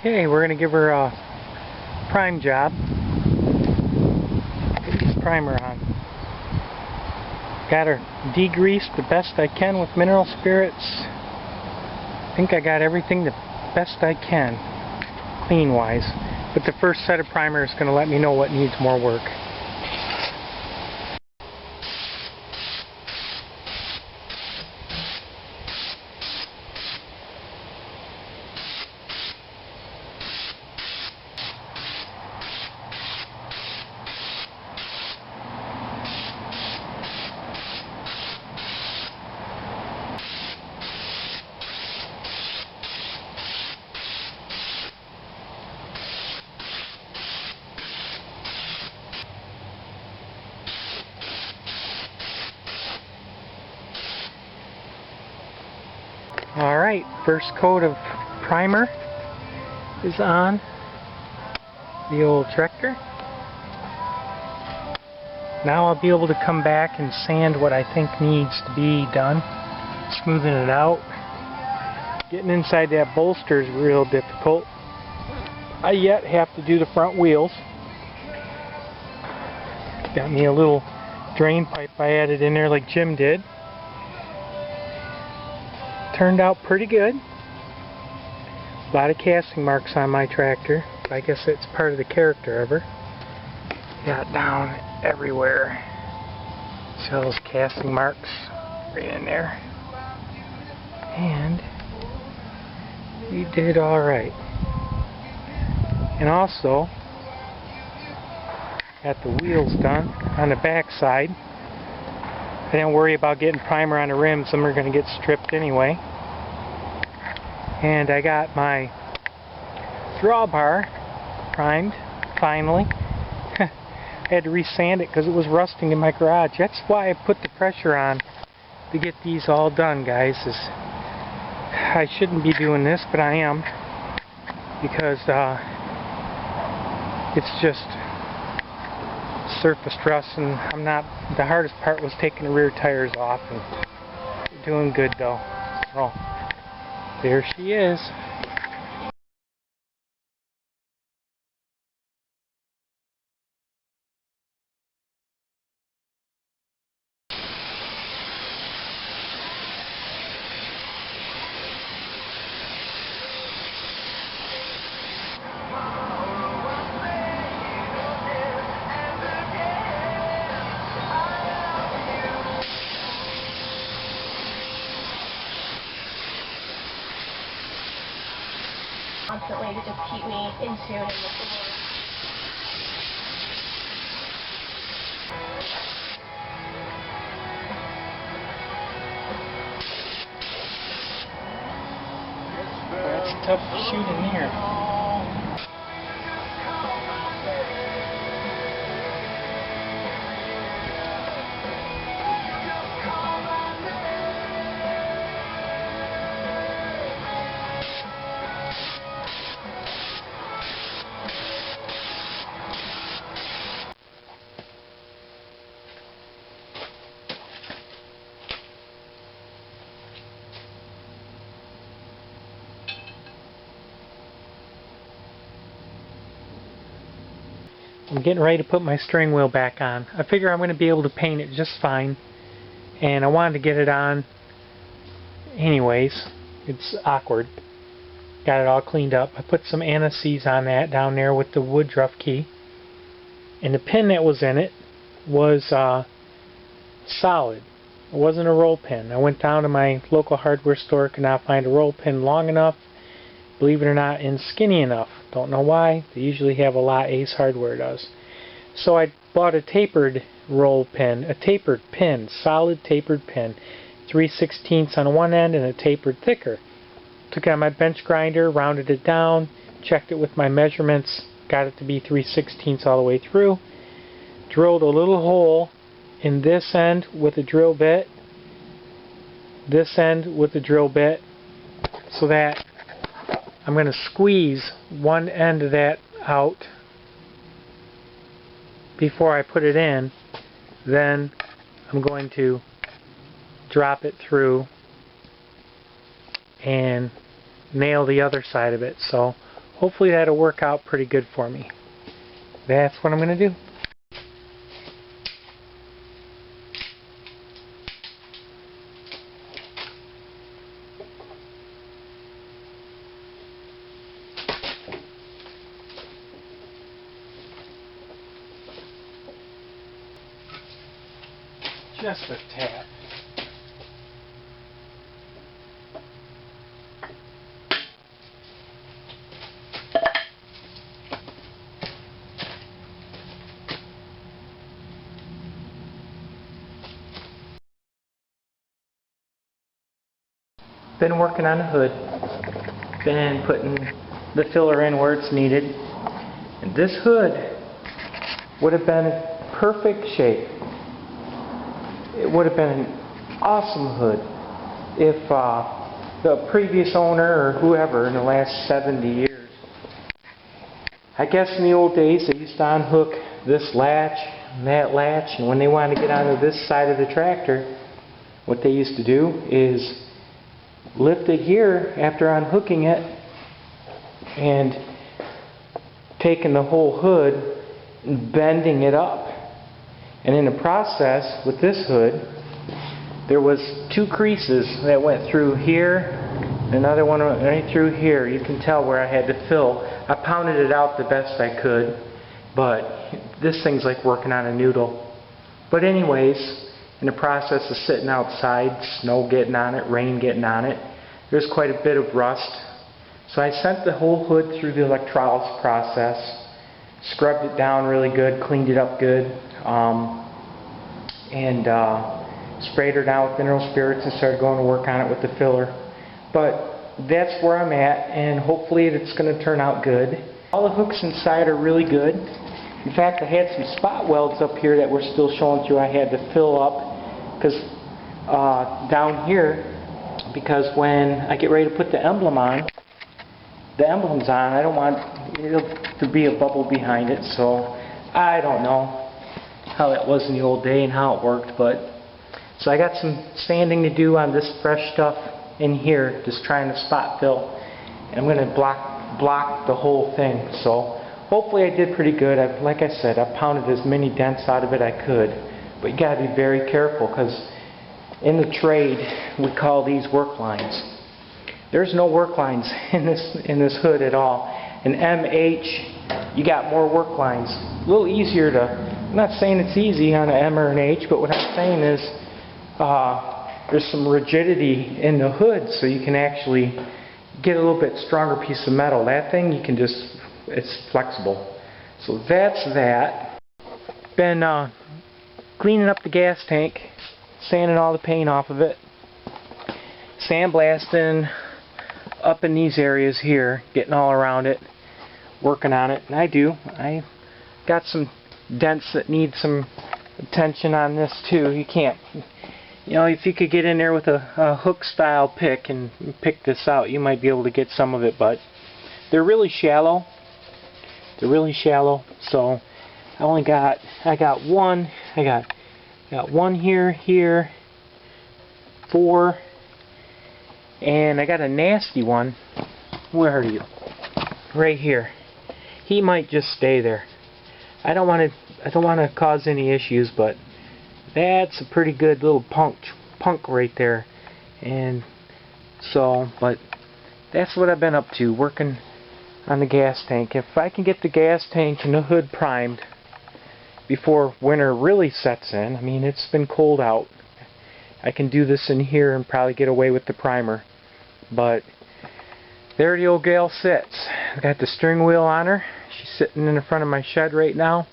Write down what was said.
Okay, we're going to give her a prime job. Put this primer on. Got her degreased the best I can with mineral spirits. I think I got everything the best I can, clean-wise. But the first set of primer is going to let me know what needs more work. Alright, first coat of primer is on the old tractor. Now I'll be able to come back and sand what I think needs to be done, smoothing it out. Getting inside that bolster is real difficult. I yet have to do the front wheels. Got me a little drain pipe I added in there like Jim did. Turned out pretty good. A lot of casting marks on my tractor. I guess it's part of the character of her. Got down everywhere. See all those casting marks right in there. And we did alright. And also got the wheels done on the back side. I didn't worry about getting primer on the rims. Some are going to get stripped anyway. And I got my drawbar primed, finally. I had to resand it because it was rusting in my garage. That's why I put the pressure on to get these all done, guys. I shouldn't be doing this, but I am. Because it's just surface rust, and I'm not. The hardest part was taking the rear tires off, and we're doing good though. So there she is. Constantly to just keep me in tune and with the Lord. That's tough shooting here. I'm getting ready to put my steering wheel back on. I figure I'm going to be able to paint it just fine, and I wanted to get it on anyways. It's awkward. Got it all cleaned up. I put some anti-seize on that down there with the Woodruff key, and the pin that was in it was solid. It wasn't a roll pin. I went down to my local hardware store, could not find a roll pin long enough, believe it or not, and skinny enough. Don't know why. They usually have a lot. Ace Hardware does. So I bought a tapered roll pin, a tapered pin, solid tapered pin, 3/16 on one end and a tapered thicker. Took it on my bench grinder, rounded it down, checked it with my measurements, got it to be 3/16 all the way through. Drilled a little hole in this end with a drill bit, this end with a drill bit, so that I'm going to squeeze one end of that out before I put it in. Then I'm going to drop it through and nail the other side of it. So hopefully that'll work out pretty good for me. That's what I'm going to do. Just a tap. Been working on the hood. Been putting the filler in where it's needed. And this hood would have been in perfect shape. It would have been an awesome hood if the previous owner or whoever in the last 70 years, I guess in the old days they used to unhook this latch and that latch, and when they wanted to get onto this side of the tractor, what they used to do is lift it here after unhooking it and taking the whole hood and bending it up. And in the process with this hood, there was 2 creases that went through here, another one right through here. You can tell where I had to fill. I pounded it out the best I could, but this thing's like working on a noodle. But anyways, in the process of sitting outside, snow getting on it, rain getting on it, there's quite a bit of rust. So I sent the whole hood through the electrolysis process, scrubbed it down really good, cleaned it up good, and sprayed her down with mineral spirits and started going to work on it with the filler. But that's where I'm at, and hopefully it's going to turn out good. All the hooks inside are really good. In fact, I had some spot welds up here that were still showing through. I had to fill up because down here, because when I get ready to put the emblem on, the emblem's on, I don't want it to be a bubble behind it, so I don't know how that was in the old day and how it worked, but so I got some sanding to do on this fresh stuff in here, just trying to spot fill, and I'm going to block the whole thing. So hopefully I did pretty good. Like I said, I pounded as many dents out of it I could, but you got to be very careful because in the trade we call these work lines. There's no work lines in this hood at all. In MH, you got more work lines. A little easier to, I'm not saying it's easy on an M or an H, but what I'm saying is there's some rigidity in the hood, so you can actually get a little bit stronger piece of metal. That thing, you can just, it's flexible. So that's that. Been cleaning up the gas tank, sanding all the paint off of it, sandblasting up in these areas here, getting all around it, working on it. And I got some dents that need some attention on this too. You can't, you know, if you could get in there with a hook style pick and pick this out, you might be able to get some of it, but they're really shallow. They're really shallow, so I got one here, 4, and I got a nasty one. Where are you? Right here. He might just stay there. I don't want to cause any issues, but that's a pretty good little punk right there. And so, but that's what I've been up to, working on the gas tank. If I can get the gas tank and the hood primed before winter really sets in, I mean, it's been cold out, I can do this in here and probably get away with the primer. But there the old gal sits. I got the steering wheel on her. She's sitting in the front of my shed right now.